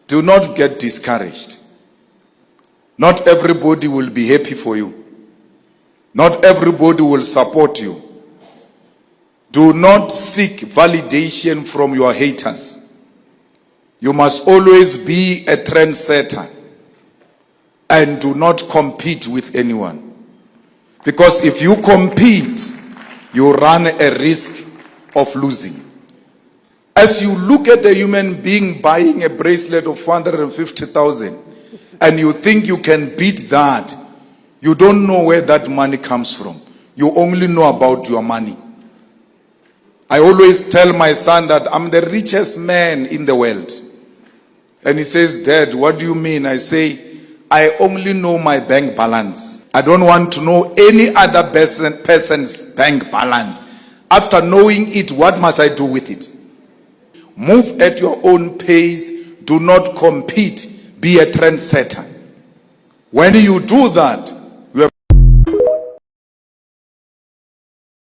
Do not get discouraged. Not everybody will be happy for you. Not everybody will support you. Do not seek validation from your haters. You must always be a trendsetter and do not compete with anyone. Because if you compete, you run a risk of losing. As you look at a human being buying a bracelet of 450,000 and you think you can beat that, you don't know where that money comes from. You only know about your money. I always tell my son that I'm the richest man in the world. And he says, Dad, what do you mean? I say, I only know my bank balance. I don't want to know any other person's bank balance. After knowing it, what must I do with it? Move at your own pace. Do not compete. Be a trendsetter. When you do that,